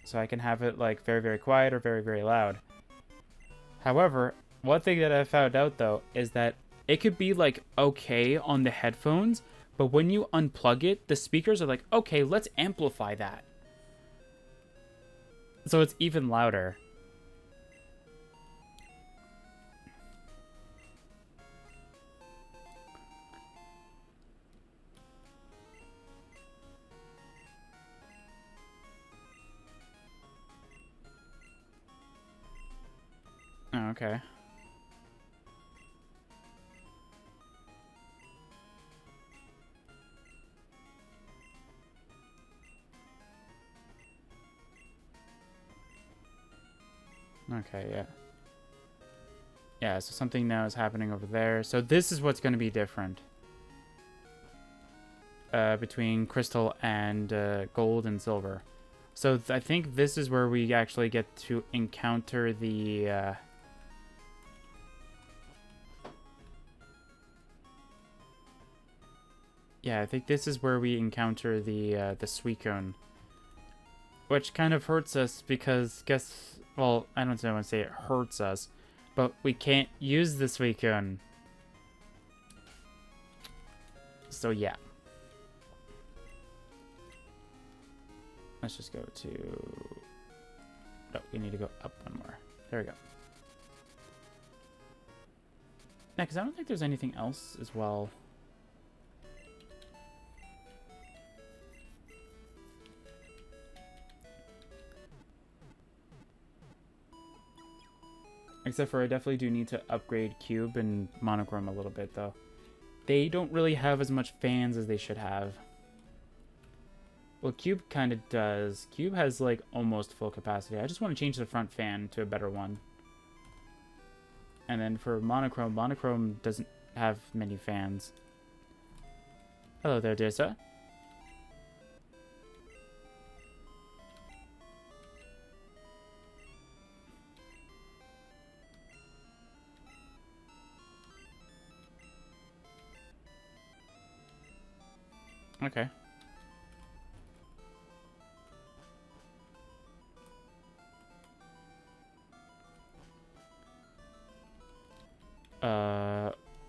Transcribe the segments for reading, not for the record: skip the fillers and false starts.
So I can have it like very, very quiet or very, very loud. However, one thing that I found out though is that it could be like okay on the headphones, but when you unplug it, the speakers are like, okay, let's amplify that. So it's even louder. Oh, okay. Okay, yeah. Yeah, so something now is happening over there. So this is what's going to be different. Between crystal and gold and silver. So I think this is where we actually get to encounter the... Yeah, I think this is where we encounter the Suicune. Which kind of hurts us because, well, I don't want to say it hurts us, but we can't use the Suicune. So yeah. Let's just go to... No, we need to go up one more. There we go. Yeah, because I don't think there's anything else as well. Except for I definitely do need to upgrade Cube and Monochrome a little bit, though. They don't really have as much fans as they should have. Well, Cube kind of does. Cube has, like, almost full capacity. I just want to change the front fan to a better one. And then for Monochrome, Monochrome doesn't have many fans. Hello there, dear sir. Okay.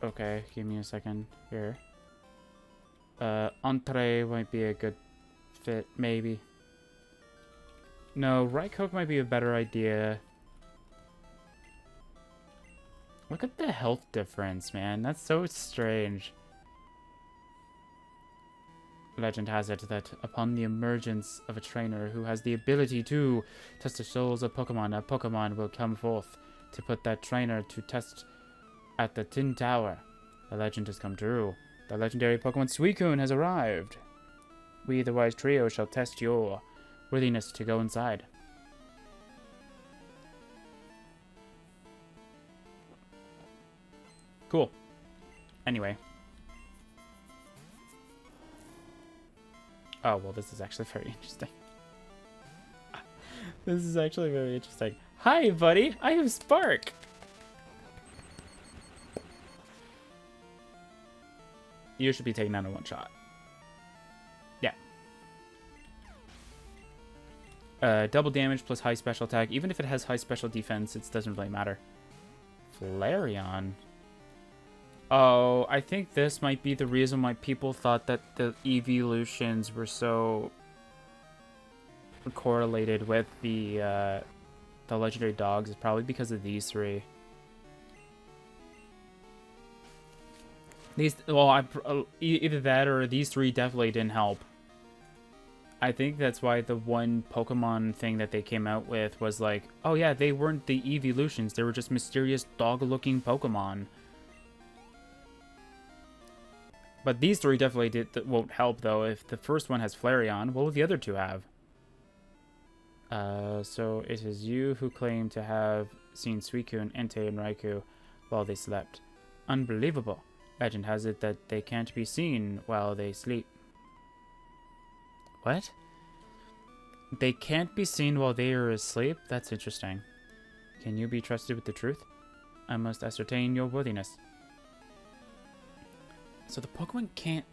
Okay, give me a second here. Entree might be a good fit, maybe. No, Raikou might be a better idea. Look at the health difference, man. That's so strange. Legend has it that upon the emergence of a trainer who has the ability to test the souls of Pokemon, a Pokemon will come forth to put that trainer to test at the Tin Tower. The legend has come true. The legendary Pokemon Suicune has arrived. We, the wise trio, shall test your worthiness to go inside. Cool. Anyway. Oh, well, this is actually very interesting. This is actually very interesting. Hi, buddy. I am Spark. You should be taken down in one shot. Yeah. Double damage plus high special attack. Even if it has high special defense, it doesn't really matter. Flareon. Oh, I think this might be the reason why people thought that the evolutions were so correlated with the legendary dogs. Is probably because of these three. These, well, either that or these three definitely didn't help. I think that's why the one Pokemon thing that they came out with was like, oh yeah, they weren't the evolutions, they were just mysterious dog-looking Pokemon. But these three definitely won't help, though. If the first one has Flareon, what will the other two have? So it is you who claim to have seen Suicune, Entei, and Raikou while they slept. Unbelievable. Legend has it that they can't be seen while they sleep. What? They can't be seen while they are asleep? That's interesting. Can you be trusted with the truth? I must ascertain your worthiness. So the Pokemon can't...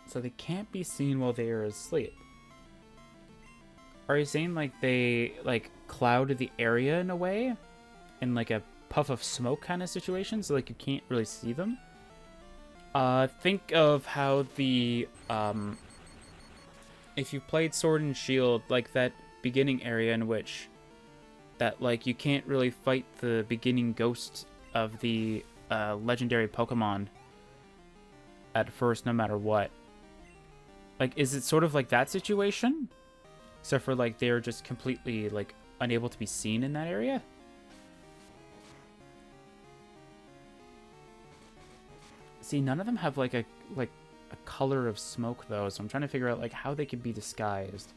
So they can't be seen while they are asleep. Are you saying like they like cloud the area in a way? In like a puff of smoke kind of situation, so like you can't really see them? Think of how the if you played Sword and Shield, like that beginning area in which that like you can't really fight the beginning ghost of the legendary Pokemon at first, no matter what. Like, is it sort of like that situation? Except for like they're just completely like unable to be seen in that area? See, none of them have like a color of smoke though, so I'm trying to figure out like how they could be disguised.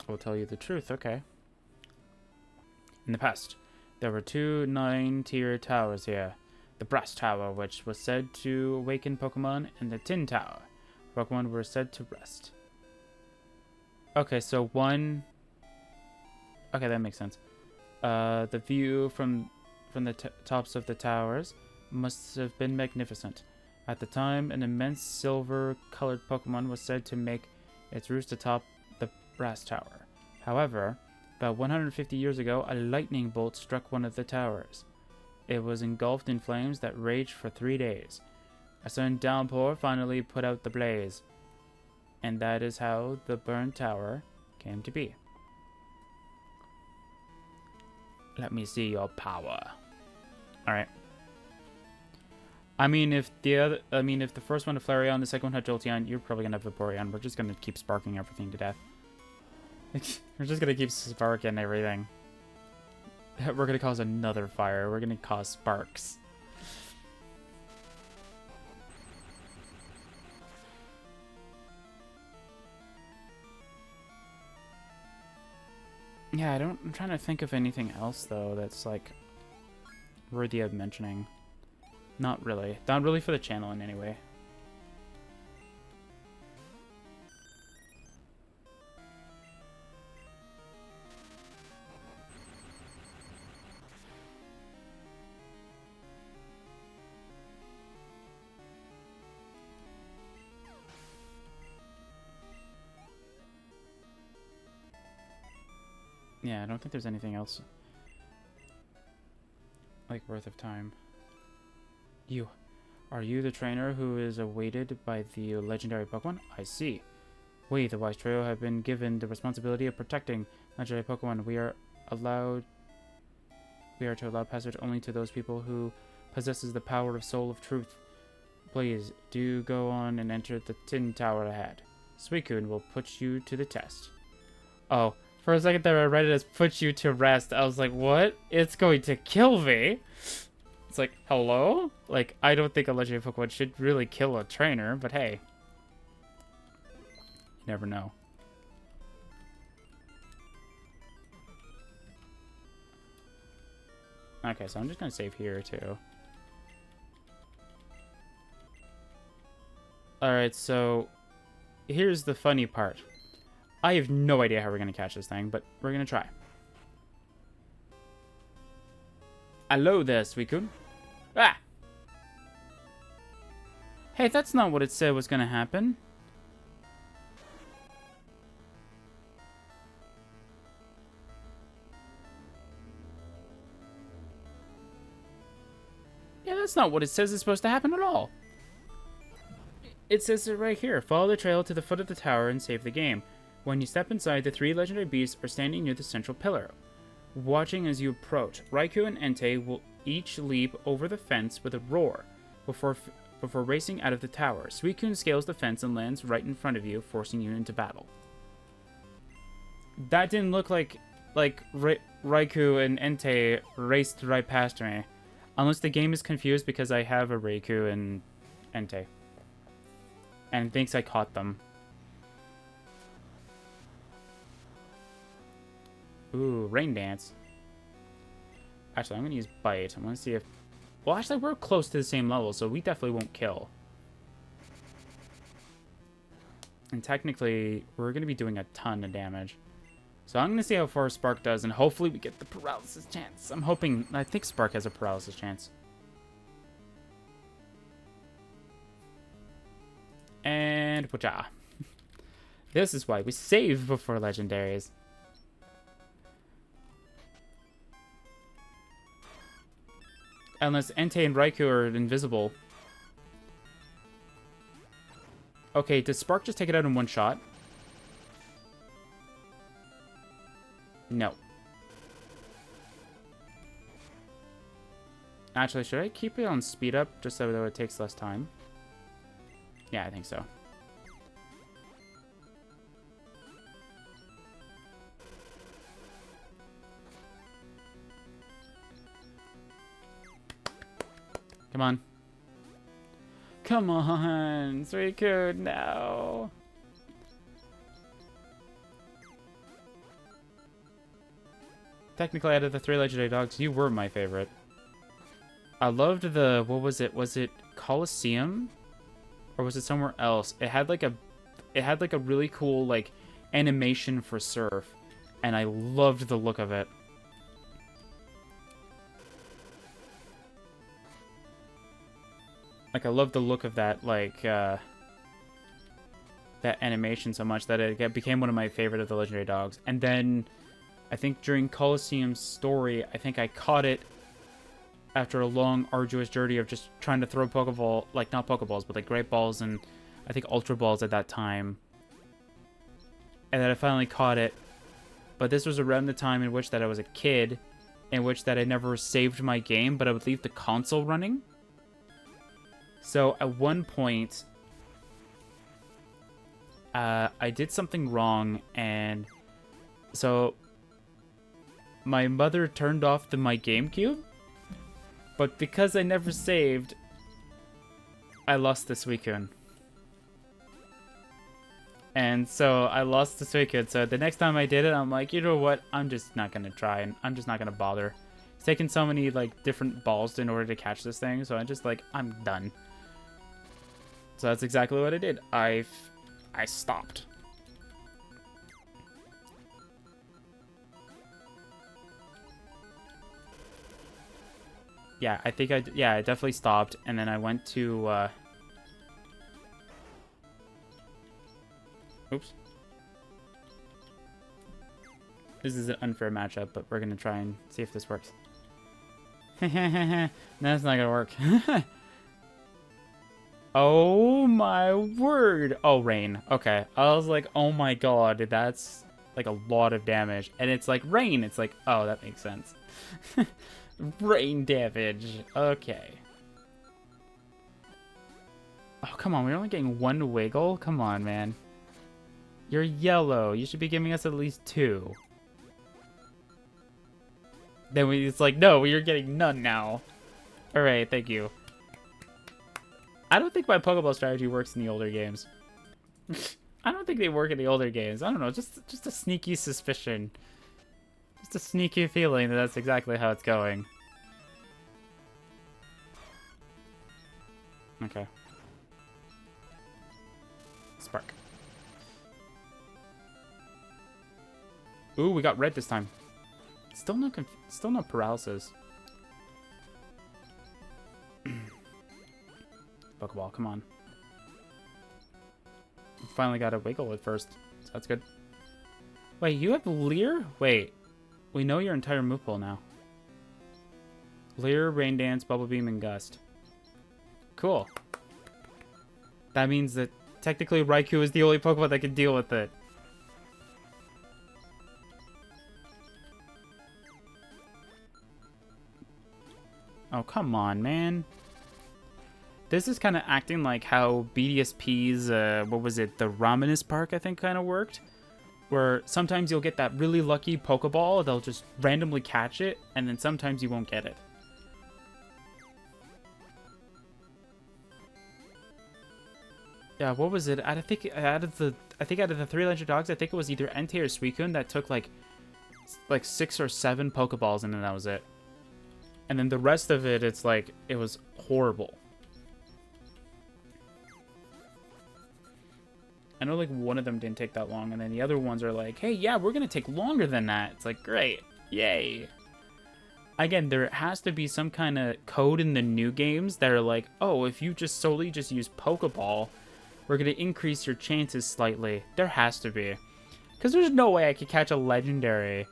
I will tell you the truth, okay. In the past, there were 2 9-tier towers here. The Brass Tower, which was said to awaken Pokemon, and the Tin Tower. Pokemon were said to rest. Okay, so one... Okay, that makes sense. The view from the tops of the towers must have been magnificent. At the time, an immense silver-colored Pokemon was said to make its roost atop the Brass Tower. However, about 150 years ago, a lightning bolt struck one of the towers. It was engulfed in flames that raged for 3 days. A sudden downpour finally put out the blaze. And that is how the burned tower came to be. Let me see your power. Alright. I mean, if the first one had Flareon, the second one had Jolteon, you're probably gonna have Vaporeon. We're just gonna keep sparking everything to death. We're just gonna keep sparking everything. We're gonna cause another fire. We're gonna cause sparks. Yeah, I'm trying to think of anything else though that's like worthy of mentioning. Not really. Not really for the channel in any way. Yeah, I don't think there's anything else like worth of time. Are you the trainer who is awaited by the legendary Pokemon? I see. We, the Wise Trio, have been given the responsibility of protecting legendary Pokemon. We are to allow passage only to those people who possesses the power of Soul of Truth. Please, do go on and enter the Tin Tower ahead. Suicune will put you to the test. Oh, for a second there I read it as put you to rest. I was like, what? It's going to kill me? It's like, hello? Like, I don't think a legendary Pokemon should really kill a trainer, but hey. You never know. Okay, so I'm just gonna save here, too. Alright, so here's the funny part. I have no idea how we're gonna catch this thing, but we're gonna try. Hello there, Suicune. Ah! Hey, that's not what it said was gonna happen. Yeah, that's not what it says is supposed to happen at all. It says it right here. Follow the trail to the foot of the tower and save the game. When you step inside, the 3 legendary beasts are standing near the central pillar. Watching as you approach, Raikou and Entei will each leap over the fence with a roar before racing out of the tower. Suicune scales the fence and lands right in front of you, forcing you into battle. That didn't look like Raikou and Entei raced right past me. Unless the game is confused because I have a Raikou and Entei. And thinks I caught them. Ooh, Rain Dance. Actually, I'm going to use Bite. I'm going to see if... Well, actually, we're close to the same level, so we definitely won't kill. And technically, we're going to be doing a ton of damage. So I'm going to see how far Spark does, and hopefully we get the paralysis chance. I think Spark has a paralysis chance. And Waja. This is why we save before legendaries. Unless Entei and Raikou are invisible. Okay, does Spark just take it out in one shot? No. Actually, should I keep it on speed up just so it takes less time? Yeah, I think so. Come on. Come on, Suicune, no. Technically, out of the 3 legendary dogs, you were my favorite. I loved the, what was it? Was it Colosseum? Or was it somewhere else? It had like a really cool like animation for surf, and I loved the look of it. Like, I loved the look of that, like, that animation so much that it became one of my favorite of the legendary dogs. And then, I think during Colosseum's story, I think I caught it after a long, arduous journey of just trying to throw Pokeball, like, not Pokeballs, but like Great Balls and I think Ultra Balls at that time. And then I finally caught it. But this was around the time in which that I was a kid, in which that I never saved my game, but I would leave the console running. So at one point, I did something wrong, and so my mother turned off my GameCube, but because I never saved, I lost the Suicune. And so I lost the Suicune, so the next time I did it, I'm like, you know what, I'm just not going to try, and I'm just not going to bother. It's taken so many, like, different balls in order to catch this thing, so I'm just like, I'm done. So that's exactly what I did. I stopped. Yeah, I think I definitely stopped, and then I went to oops. This is an unfair matchup, but we're gonna try and see if this works. No, it's not gonna work. Oh my word. Oh, rain. Okay. I was like, oh my god, that's like a lot of damage. And it's like rain. It's like, oh, that makes sense. Rain damage. Okay. Oh, come on. We're only getting 1 wiggle? Come on, man. You're yellow. You should be giving us at least 2. Then it's like, no, you're getting none now. Alright, thank you. I don't think my Pokeball strategy works in the older games. I don't think they work in the older games. I don't know, just a sneaky suspicion. Just a sneaky feeling that that's exactly how it's going. Okay. Spark. Ooh, we got red this time. Still no paralysis. Pokeball, come on. Finally got a wiggle at first, so that's good. Wait, you have Leer? Wait, we know your entire move pool now. Leer, Rain Dance, Bubble Beam, and Gust. Cool. That means that technically Raikou is the only Pokemon that can deal with it. Oh, come on, man. This is kind of acting like how BDSP's, what was it, the Raminis Park, I think, kind of worked. Where sometimes you'll get that really lucky Pokeball, they'll just randomly catch it, and then sometimes you won't get it. Yeah, what was it? I think out of the 3 legendary dogs, I think it was either Entei or Suicune that took like 6 or 7 Pokeballs, and then that was it. And then the rest of it, it's like, it was horrible. And know like one of them didn't take that long, and then the other ones are like, hey, yeah, we're gonna take longer than that. It's like, great, yay. Again, there has to be some kind of code in the new games that are like, oh, if you just solely just use Pokeball, we're gonna increase your chances slightly. There has to be, because there's no way I could catch a legendary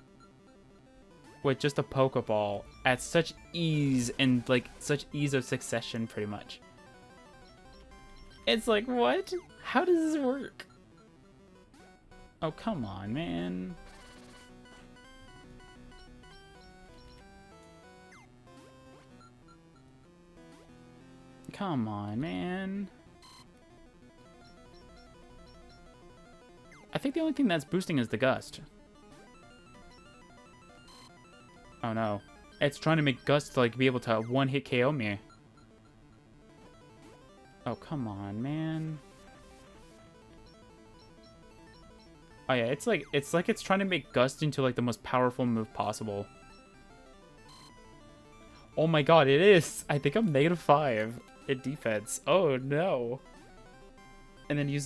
with just a Pokeball at such ease and like such ease of succession, pretty much. It's like, what? How does this work? Oh, come on, man. Come on, man. I think the only thing that's boosting is the Gust. Oh no. It's trying to make Gust to like be able to one-hit KO me. Oh, come on, man. Oh yeah, it's like it's trying to make Gust into like the most powerful move possible. Oh my god, it is! I think I'm -5 in defense. Oh no. And then use